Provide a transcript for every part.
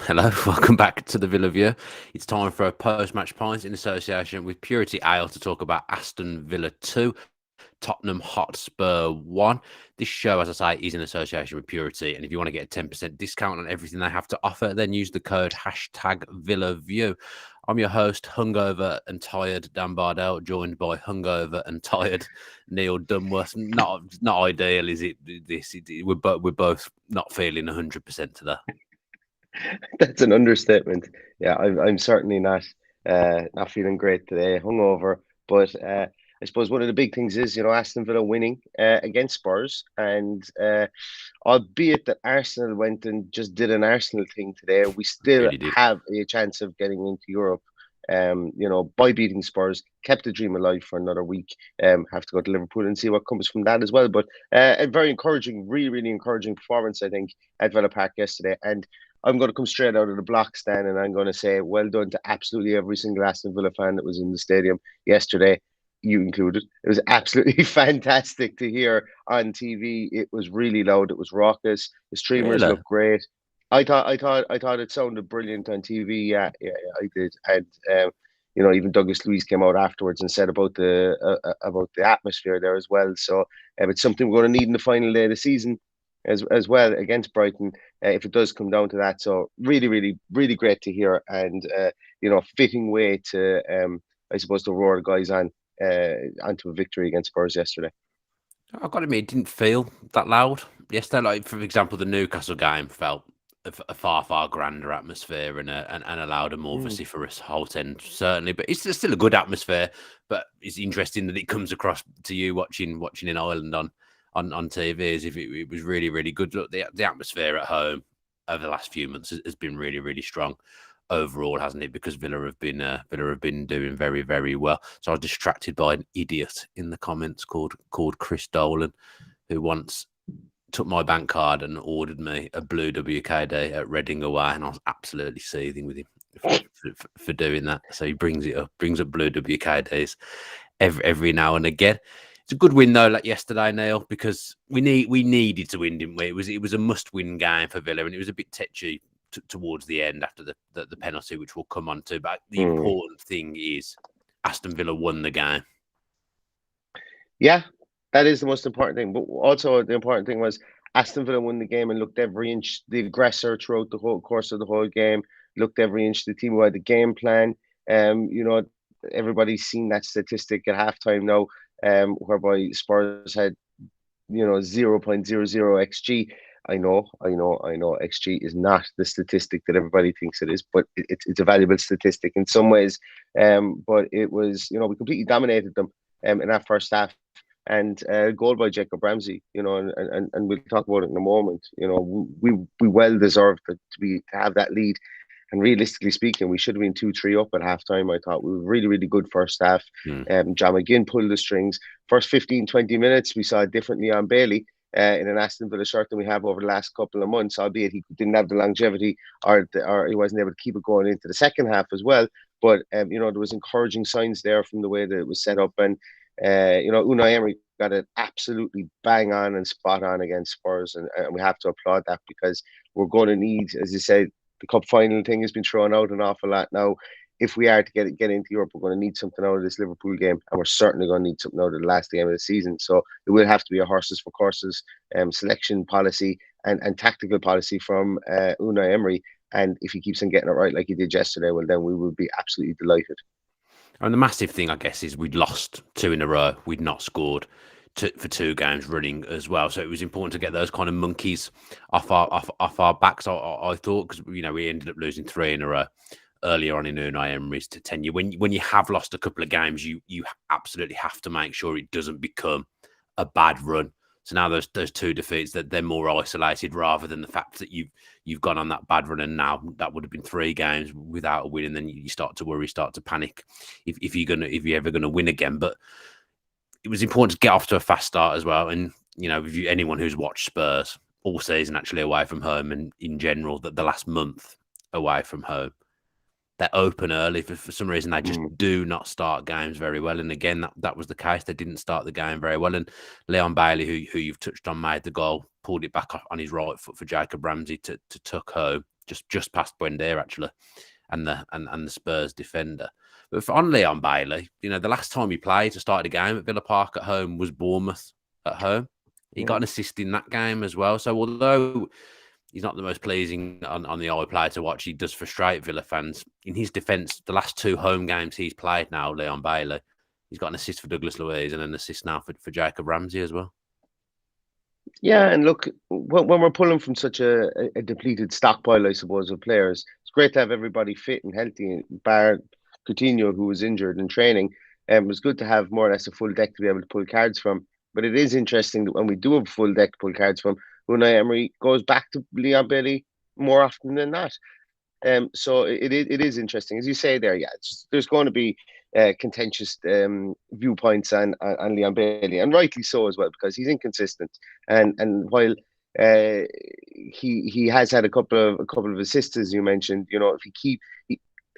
Hello, welcome back to the Villa View. It's time for a post-match pint in association with Purity Ale to talk about Aston Villa 2, Tottenham Hotspur 1. This show, as I say, is in association with Purity, and if you want to get a 10% discount on everything they have to offer, then use the code #VillaView. I'm your host, hungover and tired Dan Bardell, joined by hungover and tired Neil Dunworth. Not ideal, is it? We're both not feeling 100% today. That's an understatement. Yeah, I'm certainly not feeling great today, hungover. But I suppose one of the big things is, Aston Villa winning against Spurs, and albeit that Arsenal went and just did an Arsenal thing today, we still Really did. have a chance of getting into Europe. By beating Spurs, kept the dream alive for another week. Have to go to Liverpool and see what comes from that as well. But a very encouraging, really, really encouraging performance, I think, at Villa Park yesterday. And I'm going to come straight out of the blocks, Dan, and I'm going to say well done to absolutely every single Aston Villa fan that was in the stadium yesterday, you included. It was absolutely fantastic to hear on TV. It was really loud. It was raucous. The streamers Really? looked great. I thought it sounded brilliant on TV. Yeah, I did. And even Douglas Luiz came out afterwards and said about the atmosphere there as well. So it's something we're going to need in the final day of the season as well against Brighton if it does come down to that. So really, really, really great to hear, and fitting way to I suppose to roar the guys onto a victory against Spurs yesterday. I've got to admit, it didn't feel that loud yesterday. Like, for example, the Newcastle game felt a far grander atmosphere and a louder, more Mm. vociferous Holt end, certainly. But it's still a good atmosphere. But it's interesting that it comes across to you watching in Ireland on TV as if it was really, really good. Look, the atmosphere at home over the last few months has been really, really strong overall, hasn't it? Because Villa have been doing very, very well. So I was distracted by an idiot in the comments called Chris Dolan, who once took my bank card and ordered me a blue WKD at Reading away, and I was absolutely seething with him for doing that. So he brings up blue WKDs every now and again. It's a good win though, like yesterday, Neil, because we needed to win, didn't we? It was a must-win game for Villa, and it was a bit tetchy towards the end after the penalty, which we'll come on to. But the Mm. important thing is Aston Villa won the game. Yeah, that is the most important thing. But also the important thing was Aston Villa won the game and looked every inch the aggressor throughout the whole course of the whole game. Looked every inch the team who had the game plan. Everybody's seen that statistic at halftime now, whereby Spurs had 0.00 xg. I know. XG is not the statistic that everybody thinks it is, but it's a valuable statistic in some ways. But it was, we completely dominated them in that first half. And goal by Jacob Ramsey, and we'll talk about it in a moment. We well deserved to have that lead. And realistically speaking, we should have been 2-3 up at halftime. I thought we were really, really good first half. Mm. John McGinn pulled the strings. First 15, 20 minutes, we saw differently on Bailey in an Aston Villa shirt than we have over the last couple of months, albeit he didn't have the longevity or he wasn't able to keep it going into the second half as well. But, there was encouraging signs there from the way that it was set up. And, Unai Emery got it absolutely bang on and spot on against Spurs. And we have to applaud that because we're going to need, as you said, the cup final thing has been thrown out an awful lot now. If we are to get into Europe, we're going to need something out of this Liverpool game, and we're certainly going to need something out of the last game of the season. So it will have to be a horses for courses selection policy and tactical policy from Unai Emery. And if he keeps on getting it right like he did yesterday, well, then we will be absolutely delighted. And the massive thing, I guess, is we'd lost two in a row. We'd not scored for two games running as well. So it was important to get those kind of monkeys off our backs. I thought, because we ended up losing three in a row earlier on in Unai Emery's tenure. When you have lost a couple of games, you absolutely have to make sure it doesn't become a bad run. So now those two defeats, that they're more isolated rather than the fact that you've gone on that bad run, and now that would have been three games without a win, and then you start to worry, start to panic if you're ever gonna win again. But it was important to get off to a fast start as well. And if anyone who's watched Spurs all season actually away from home, and in general that the last month away from home, they open early. For some reason, they just do not start games very well. And again, that was the case. They didn't start the game very well. And Leon Bailey, who you've touched on, made the goal, pulled it back on his right foot for Jacob Ramsey to tuck home. just past Buendia actually, and the Spurs defender. But on Leon Bailey, the last time he played to start the game at Villa Park at home was Bournemouth at home. He got an assist in that game as well. So although he's not the most pleasing on the eye player to watch, he does frustrate Villa fans. In his defence, the last 2 home games he's played now, Leon Bailey, he's got an assist for Douglas Luiz and an assist now for Jacob Ramsey as well. Yeah, and look, when we're pulling from such a depleted stockpile, I suppose, of players, it's great to have everybody fit and healthy, bar Coutinho, who was injured in training. It was good to have more or less a full deck to be able to pull cards from. But it is interesting that when we do have a full deck to pull cards from, Unai Emery goes back to Leon Bailey more often than not. So it is interesting, as you say there. Yeah, there's going to be contentious viewpoints on Leon Bailey, and rightly so as well, because he's inconsistent. And while he has had a couple of assists, as you mentioned, if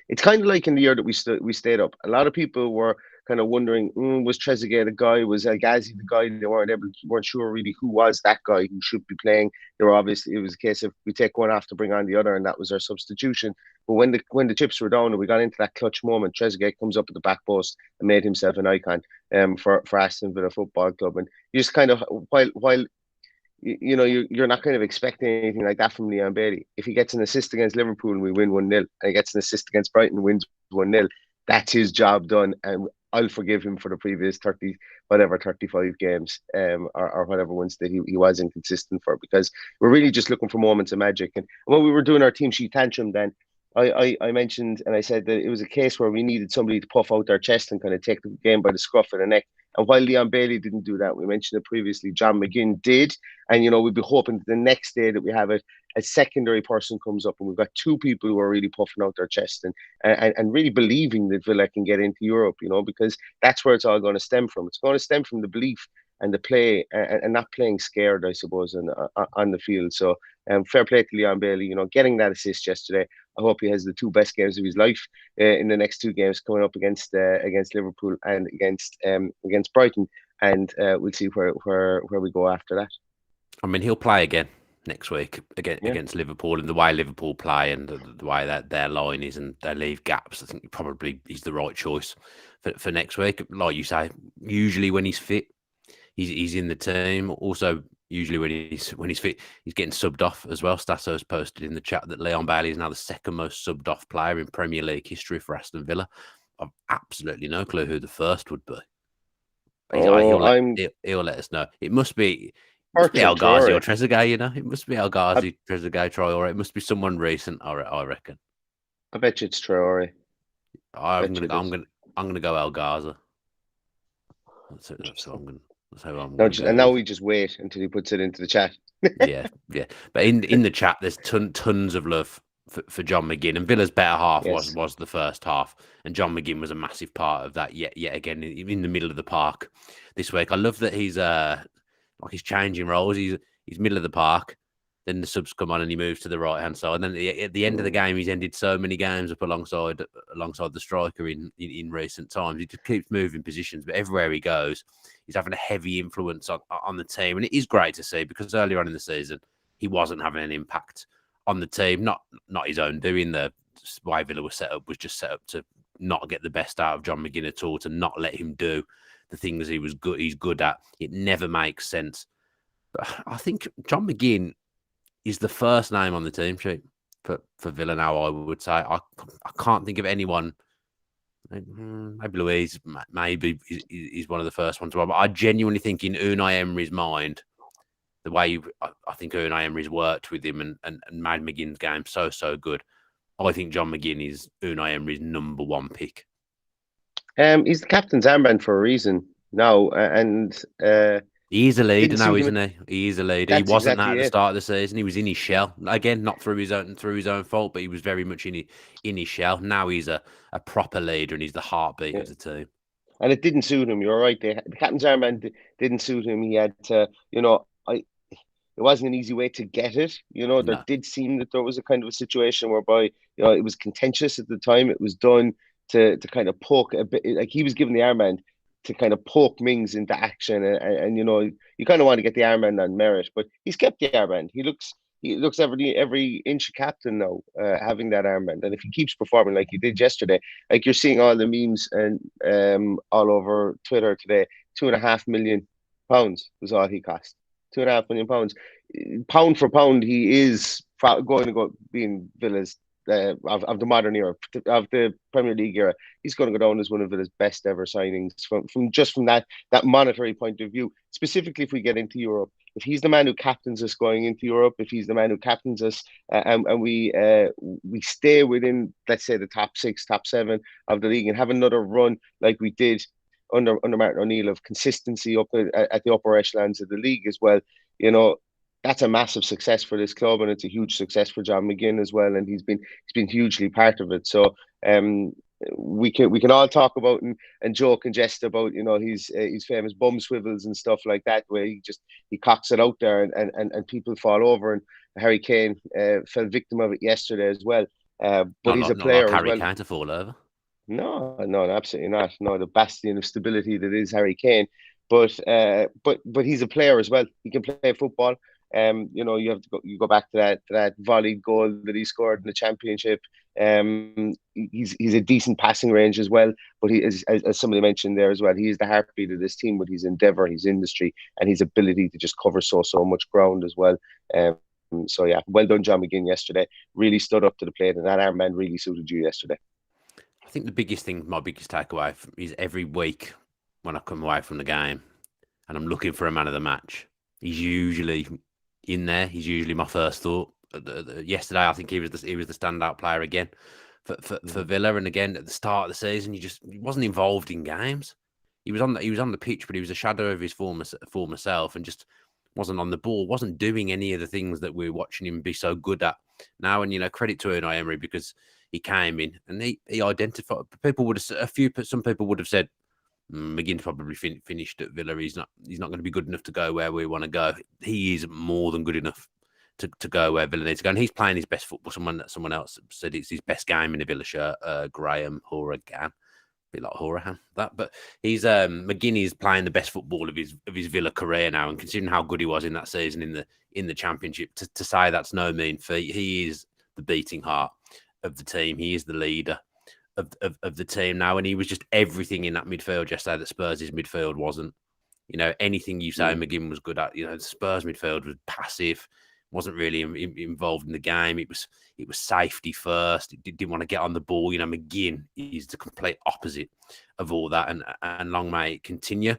it's kind of like in the year that we stayed up. A lot of people were kind of wondering, was Trezeguet the guy? Was El Ghazi the guy? They weren't sure really who was that guy who should be playing. They were obviously, it was a case of we take one off to bring on the other, and that was our substitution. But when the chips were down and we got into that clutch moment, Trezeguet comes up at the back post and made himself an icon for Aston Villa Football Club. And you just kind of while you're not kind of expecting anything like that from Leon Bailey. If he gets an assist against Liverpool and we win 1-0, and he gets an assist against Brighton and wins 1-0, that's his job done. And I'll forgive him for the previous 35 games, or whatever ones that he was inconsistent for, because we're really just looking for moments of magic. And when we were doing our team sheet tantrum, then I mentioned and I said that it was a case where we needed somebody to puff out their chest and kind of take the game by the scruff of the neck. And while Leon Bailey didn't do that, we mentioned it previously, John McGinn did. And, we'd be hoping that the next day that we have a secondary person comes up and we've got 2 people who are really puffing out their chest and really believing that Villa can get into Europe, because that's where it's all going to stem from. It's going to stem from the belief and the play and not playing scared, I suppose, on the field. So fair play to Leon Bailey, getting that assist yesterday. I hope he has the 2 best games of his life in the next 2 games coming up against Liverpool and against Brighton, and we'll see where we go after that. I mean, he'll play again next week against Liverpool, and the way Liverpool play and the way that their line is and they leave gaps, I think probably he's the right choice for next week. Like you say, usually when he's fit, he's in the team. Also, usually when he's fit, he's getting subbed off as well. Stasso's posted in the chat that Leon Bailey is now the second most subbed off player in Premier League history for Aston Villa. I've absolutely no clue who the first would be. He'll let us know. It must be El Ghazi or Trezeguet. It must be El Ghazi, Trezeguet, Traore. It must be someone recent. I reckon. I bet you it's Traore. I'm gonna go El Ghazi. That's what I'm gonna. And now we just wait until he puts it into the chat. yeah. But in the chat, there's tons of love for John McGinn, and Villa's better half was the first half, and John McGinn was a massive part of that. Yet again, in the middle of the park this week. I love that he's he's changing roles. He's middle of the park. Then the subs come on and he moves to the right hand side. And then at the end of the game, he's ended so many games up alongside the striker in recent times. He just keeps moving positions, but everywhere he goes, he's having a heavy influence on the team. And it is great to see, because earlier on in the season, he wasn't having an impact on the team. Not his own doing. The way Villa was set up was just set up to not get the best out of John McGinn at all, to not let him do the things he's good at. It never makes sense. But I think John McGinn is the first name on the team sheet for Villa now, I would say. I can't think of anyone. Maybe Luiz, maybe is one of the first ones. But I genuinely think in Unai Emery's mind, the way I think Unai Emery's worked with him and made McGinn's game so good, I think John McGinn is Unai Emery's number 1 pick. He's the captain's armband for a reason now, and he's a leader now, isn't he? He's a leader. He wasn't exactly at the start of the season. He was in his shell. Again, not through his own fault, but he was very much in his shell. Now he's a proper leader, and he's the heartbeat of the team. And it didn't suit him. You're right. The captain's armband didn't suit him. He had to, it wasn't an easy way to get it. There did seem that there was a kind of a situation whereby, it was contentious at the time. It was done to kind of poke a bit, like he was given the armband to kind of poke Mings into action, and you kind of want to get the armband on merit, but he's kept the armband. He he looks every inch a captain now, having that armband. And if he keeps performing like he did yesterday, like you're seeing all the memes and all over Twitter today, £2.5 million was all he cost. £2.5 million, pound for pound, he is going to go being Villa's of the modern era, of the Premier League era. He's going to go down as one of Villa's best ever signings from that monetary point of view. Specifically, if we get into Europe, if he's the man who captains us going into Europe, if he's the man who captains us, and we stay within, let's say, the top 6, top 7 of the league, and have another run like we did under Martin O'Neill, of consistency up at the upper echelons of the league as well, you know, that's a massive success for this club, and it's a huge success for John McGinn as well, and he's been hugely part of it. So we can all talk about and joke and jest about, you know, his famous bum swivels and stuff like that, where he cocks it out there, and people fall over, and Harry Kane fell victim of it yesterday as well. But he's a player not like as Harry well. Kane to fall over. No, absolutely not. No, the bastion of stability that is Harry Kane. But he's a player as well. He can play football. You know, you go back to that volleyed goal that he scored in the championship. He's a decent passing range as well. But he is, as somebody mentioned there as well, he is the heartbeat of this team with his endeavour, his industry, and his ability to just cover so much ground as well. So yeah, well done, John McGinn yesterday. Really stood up to the plate, and that armband really suited you yesterday. I think the biggest thing, my biggest takeaway is every week when I come away from the game and I'm looking for a man of the match, he's usually in there. He's usually my first thought. Yesterday, I think he was the standout player again for Villa. And again, at the start of the season, he wasn't involved in games. He was on the pitch, but he was a shadow of his former self, and just wasn't on the ball, wasn't doing any of the things that we're watching him be so good at now. And, you know, credit to Unai Emery, because he came in and he identified. Some people would have said McGinn's probably finished at Villa. He's not going to be good enough to go where we want to go. He is more than good enough to go where Villa needs to go, and he's playing his best football. Someone else said it's his best game in a Villa shirt. Graham Horahan, a bit like Horahan, but he's McGinn is playing the best football of his Villa career now, and considering how good he was in that season in the Championship, to say that's no mean feat. He is the beating heart of the team. He is the leader of the team now, and he was just everything in that midfield yesterday that Spurs' midfield wasn't. You know, anything you say McGinn was good at. You know, the Spurs midfield was passive, wasn't really involved in the game. It was safety first. It didn't want to get on the ball. You know, McGinn is the complete opposite of all that, and long may it continue.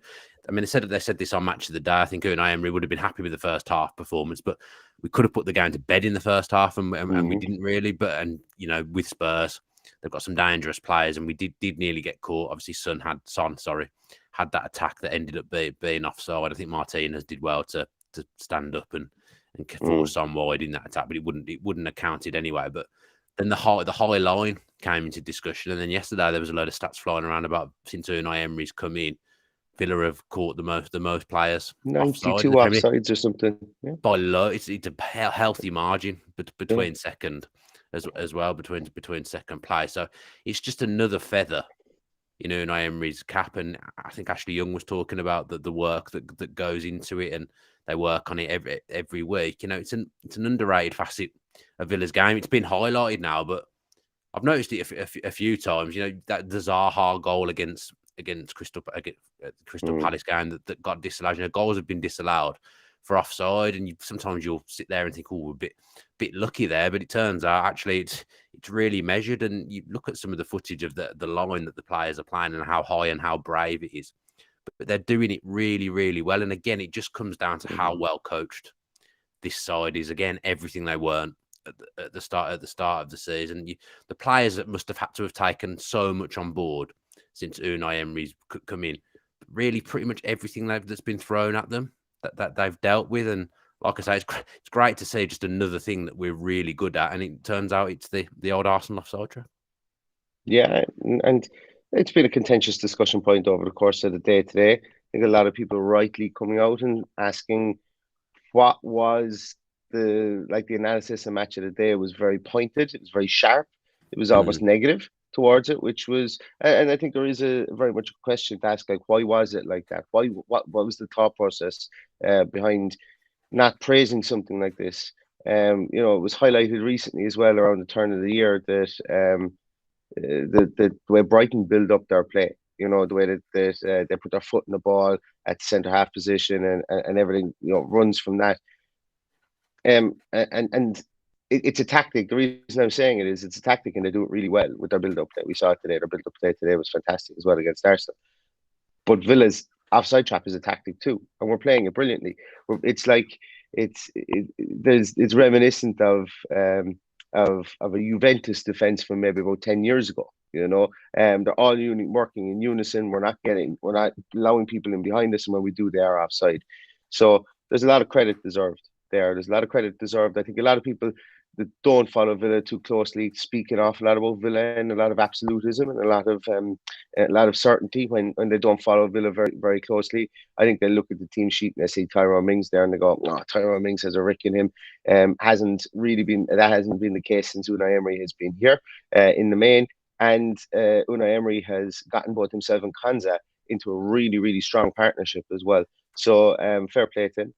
I mean, they said this on Match of the Day. I think Unai Emery would have been happy with the first half performance, but we could have put the game to bed in the first half, and we didn't really. And you know, with Spurs, they've got some dangerous players, and we did nearly get caught. Obviously, Son had that attack that ended up being offside. I think Martinez did well to stand up and force Son wide in that attack, but it wouldn't have counted anyway. But then the high line came into discussion, and then yesterday there was a load of stats flying around about since Unai Emery's come in, Villa have caught the most players 92 offsides or something. Yeah. By low, it's a healthy margin between second as well, between second place. So it's just another feather in Unai Emery's cap. And I think Ashley Young was talking about the work that goes into it, and they work on it every week. You know, it's an underrated facet of Villa's game. It's been highlighted now, but I've noticed it a few times. You know, that the Zaha goal against Crystal Palace game that got disallowed. You know, goals have been disallowed for offside, and sometimes you'll sit there and think, "Oh, we're a bit lucky there," but it turns out actually it's really measured. And you look at some of the footage of the line that the players are playing and how high and how brave it is, but they're doing it really, really well. And again, it just comes down to how well coached this side is. Again, everything they weren't at the start of the season. The players that must have had to have taken so much on board since Unai Emery's come in, really pretty much everything that's been thrown at them that they've dealt with. And like I say, it's great to see just another thing that we're really good at. And it turns out it's the old Arsenal offside trap. Yeah, and it's been a contentious discussion point over the course of the day today. I think a lot of people rightly coming out and asking what was the analysis and Match of the Day was very pointed. It was very sharp. It was almost negative towards it, which was, and I think there is a very much a question to ask, like, why was it like that? What was the thought process behind not praising something like this? It was highlighted recently as well around the turn of the year that the way Brighton build up their play, the way that they put their foot in the ball at the centre half position, and everything, runs from that. And it's a tactic. The reason I'm saying it is it's a tactic, and they do it really well with their build up play. We saw it today. Their build up play today was fantastic as well against Arsenal. But Villa's offside trap is a tactic too, and we're playing it brilliantly. It's like it's reminiscent of a Juventus defense from maybe about 10 years ago. They're all working in unison. We're not allowing people in behind us, and when we do, they are offside. So there's a lot of credit deserved there. There's a lot of credit deserved. I think a lot of people that don't follow Villa too closely speak an awful lot about Villa, and a lot of absolutism, and a lot of certainty when they don't follow Villa very, very closely. I think they look at the team sheet and they see Tyrone Mings there, and they go, "No, Tyrone Mings has a rick in him." Hasn't been the case since Unai Emery has been here in the main, and Unai Emery has gotten both himself and Konsa into a really, really strong partnership as well. So fair play to him.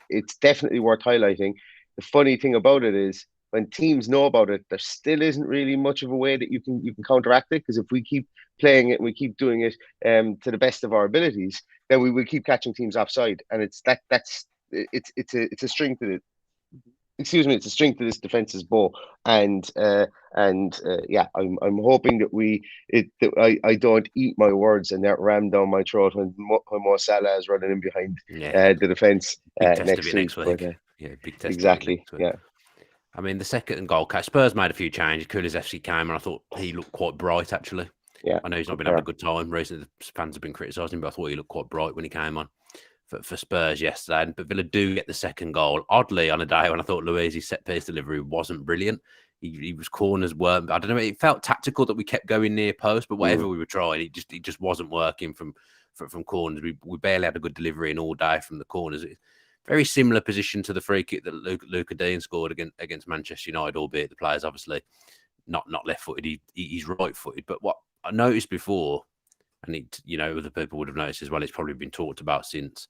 It's definitely worth highlighting. The funny thing about it is when teams know about it, there still isn't really much of a way that you can counteract it, because if we keep playing it and we keep doing it to the best of our abilities, then we will keep catching teams offside, and it's a string to it. Excuse me, it's a string to this defense's bow, and yeah, I'm hoping that I don't eat my words and that ram down my throat when Mo Salah is running in behind the defense next week. But, big test. Exactly. Yeah. I mean, the second goal, Spurs made a few changes. Kulusevski came, and I thought he looked quite bright, actually. Yeah. I know he's not been having a good time recently. The fans have been criticising him, but I thought he looked quite bright when he came on for Spurs yesterday. But Villa do get the second goal. Oddly, on a day when I thought Luiz's set-piece delivery wasn't brilliant. He was corners weren't. I don't know. It felt tactical that we kept going near post, but whatever we were trying, it just wasn't working from corners. We barely had a good delivery in all day from the corners. Very similar position to the free kick that Luca Dean scored against Manchester United, albeit the player's obviously not left-footed. He's right-footed. But what I noticed before, and other people would have noticed as well, it's probably been talked about since,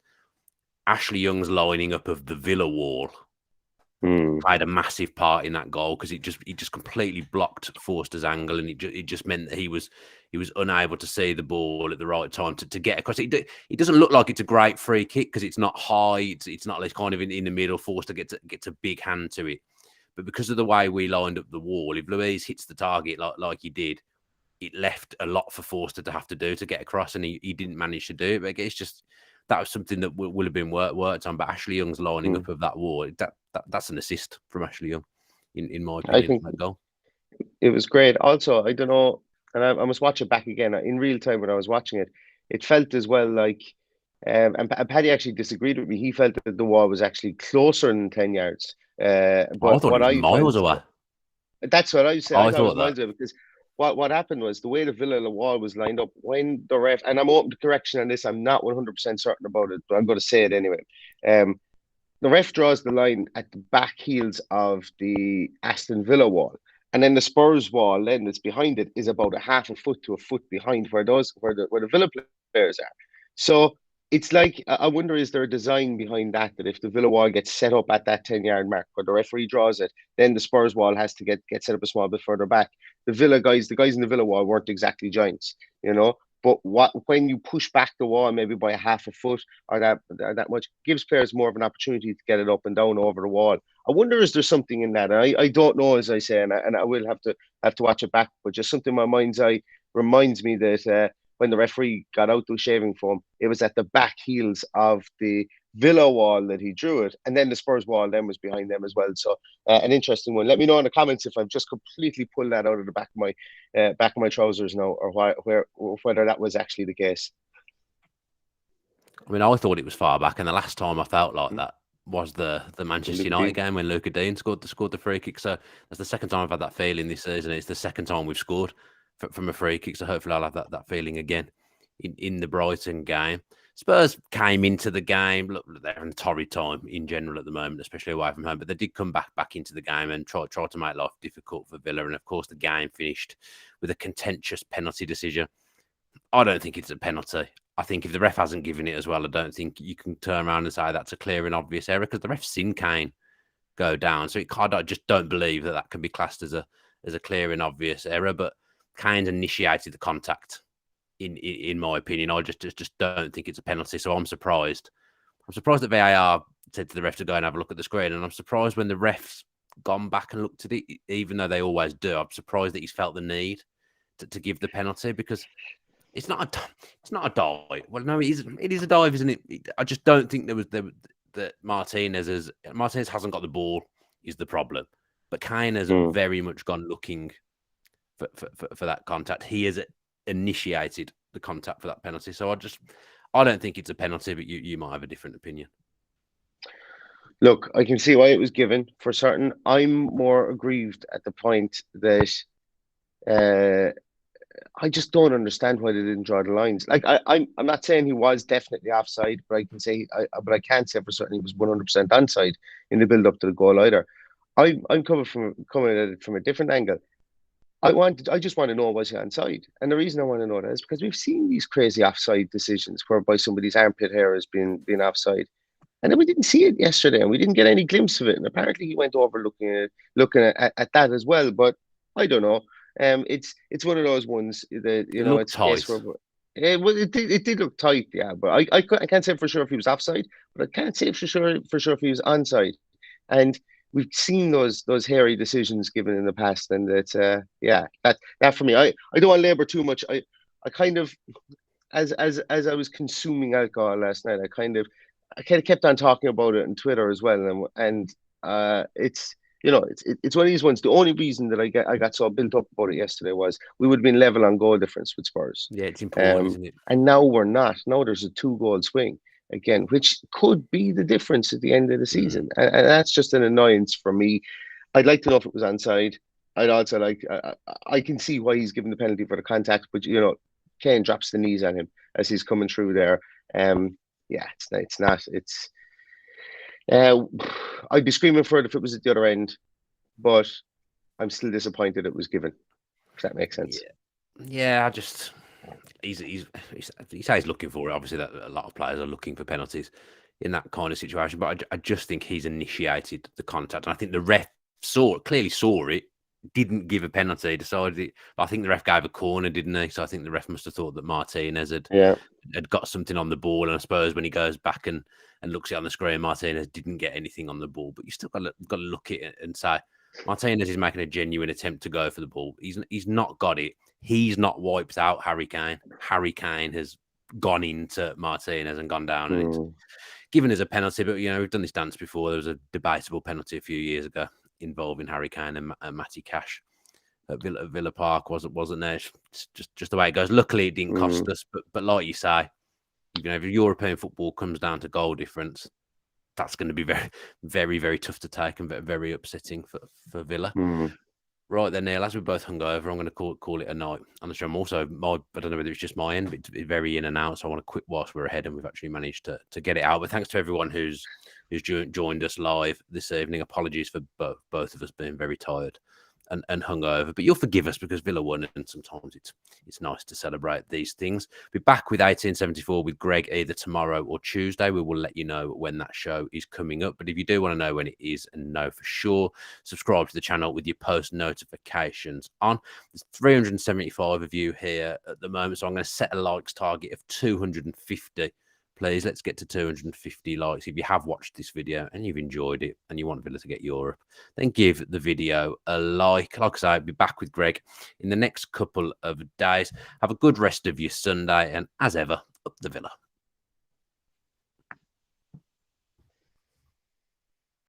Ashley Young's lining up of the Villa wall played a massive part in that goal, because it just completely blocked Forster's angle, and it just meant that he was unable to see the ball at the right time to get across. It doesn't look like it's a great free kick because it's not high. It's not like kind of in the middle. Forster gets a big hand to it, but because of the way we lined up the wall, if Luiz hits the target like he did, it left a lot for Forster to have to do to get across, and he didn't manage to do it. But it's just that was something that will have been worked on. But Ashley Young's lining up of that wall, that's an assist from Ashley Young, in my opinion. I think that goal. It was great. Also, I don't know, and I must watch it back again in real time when I was watching it. It felt as well like, and Paddy actually disagreed with me. He felt that the wall was actually closer than 10 yards. I But thought what it was I miles felt, away. that's what I said. I thought it was that. miles away, because what happened was the way the Villa wall was lined up when the ref, and I'm open to correction on this, I'm not 100% certain about it, but I'm going to say it anyway. The ref draws the line at the back heels of the Aston Villa wall. And then the Spurs wall, then that's behind it, is about a half a foot to a foot behind where the Villa players are. So it's like, I wonder, is there a design behind that if the Villa wall gets set up at that 10-yard mark where the referee draws it, then the Spurs wall has to get set up a small bit further back. The guys in the Villa wall weren't exactly giants, But when you push back the wall maybe by a half a foot or that much, gives players more of an opportunity to get it up and down over the wall. I wonder, is there something in that? I don't know, as I say, and I will have to watch it back. But just something in my mind's eye reminds me that when the referee got out the shaving foam, it was at the back heels of the Villa wall that he drew it, and then the Spurs wall then was behind them as well. So an interesting one. Let me know in the comments if I've just completely pulled that out of the back of my trousers now, or whether that was actually the case. I mean, I thought it was far back, and the last time I felt like that was the Manchester United game when Luca Dean scored the free kick. So that's the second time I've had that feeling this season. It's the second time we've scored from a free kick. So hopefully I'll have that feeling again in the Brighton game. Spurs came into the game. Look, they're in a torrid time in general at the moment, especially away from home. But they did come back into the game and try to make life difficult for Villa. And of course, the game finished with a contentious penalty decision. I don't think it's a penalty. I think if the ref hasn't given it as well, I don't think you can turn around and say that's a clear and obvious error, because the ref seen Kane go down. So I just don't believe that can be classed as a clear and obvious error. But Kane's initiated the contact. In my opinion, I just don't think it's a penalty. So I'm surprised. I'm surprised that VAR said to the ref to go and have a look at the screen, and I'm surprised when the refs gone back and looked at it, even though they always do. I'm surprised that he's felt the need to give the penalty, because it's not a dive. Well, no, it is a dive, isn't it? I just don't think that Martinez hasn't got the ball is the problem, but Kane has very much gone looking for that contact. He has initiated the contact for that penalty. So I don't think it's a penalty, but you might have a different opinion. Look, I can see why it was given for certain. I'm more aggrieved at the point that I just don't understand why they didn't draw the lines. Like I'm not saying he was definitely offside, but I but I can't say for certain he was 100% onside in the build up to the goal either. I'm coming at it from a different angle. I just want to know, was he onside? And the reason I want to know that is because we've seen these crazy offside decisions whereby somebody's armpit hair has been offside. And then we didn't see it yesterday, and we didn't get any glimpse of it. And apparently, he went over looking at that as well. But I don't know. It's one of those ones that it's tight. a case where it did look tight, yeah. But I can't say for sure if he was offside, but I can't say for sure if he was onside. And we've seen those hairy decisions given in the past, and that for me, I don't want to labor too much. I kind of as I was consuming alcohol last night, I kind of kept on talking about it on Twitter as well, and it's it's one of these ones. The only reason that I got so built up about it yesterday was we would have been level on goal difference with Spurs. Yeah, it's important, isn't it? And now we're not. Now there's a 2-goal swing again, which could be the difference at the end of the season, and that's just an annoyance for me. I'd like to know if it was onside. I'd also like. I can see why he's given the penalty for the contact, but Kane drops the knees on him as he's coming through there. Yeah, it's not. It's. I'd be screaming for it if it was at the other end, but I'm still disappointed it was given. If that makes sense. Yeah. I just he says he's looking for it. Obviously, that a lot of players are looking for penalties in that kind of situation. But I just think he's initiated the contact, and I think the ref clearly saw it. Didn't give a penalty, decided it. I think the ref gave a corner, didn't he? So I think the ref must have thought that Martinez had got something on the ball. And I suppose when he goes back and looks it on the screen, Martinez didn't get anything on the ball. But you still got to look at it and say, Martinez is making a genuine attempt to go for the ball. He's not got it. He's not wiped out Harry Kane. Harry Kane has gone into Martinez and gone down. And it's given as a penalty. But, we've done this dance before. There was a debatable penalty a few years ago involving Harry Kane and Matty Cash at Villa Park, wasn't there? It's just the way it goes. Luckily, it didn't cost us, but like you say, if European football comes down to goal difference, that's going to be very, very, very tough to take and very upsetting for Villa. Right then, Neil, as we're both hungover, I'm going to call it a night on the show. I'm also, I don't know whether it's just my end, but it's very in and out, so I want to quit whilst we're ahead, and we've actually managed to get it out. But thanks to everyone who's joined us live this evening. Apologies for both of us being very tired and hungover, but you'll forgive us because Villa won, and sometimes it's nice to celebrate these things. Be back with 1874 with Greg either tomorrow or Tuesday. We will let you know when that show is coming up. But if you do want to know when it is and know for sure, subscribe to the channel with your post notifications on. There's 375 of you here at the moment, so I'm going to set a likes target of 250. Please, let's get to 250 likes. If you have watched this video and you've enjoyed it and you want Villa to get Europe, then give the video a like. Like I say, I'll be back with Greg in the next couple of days. Have a good rest of your Sunday, and as ever, up the Villa.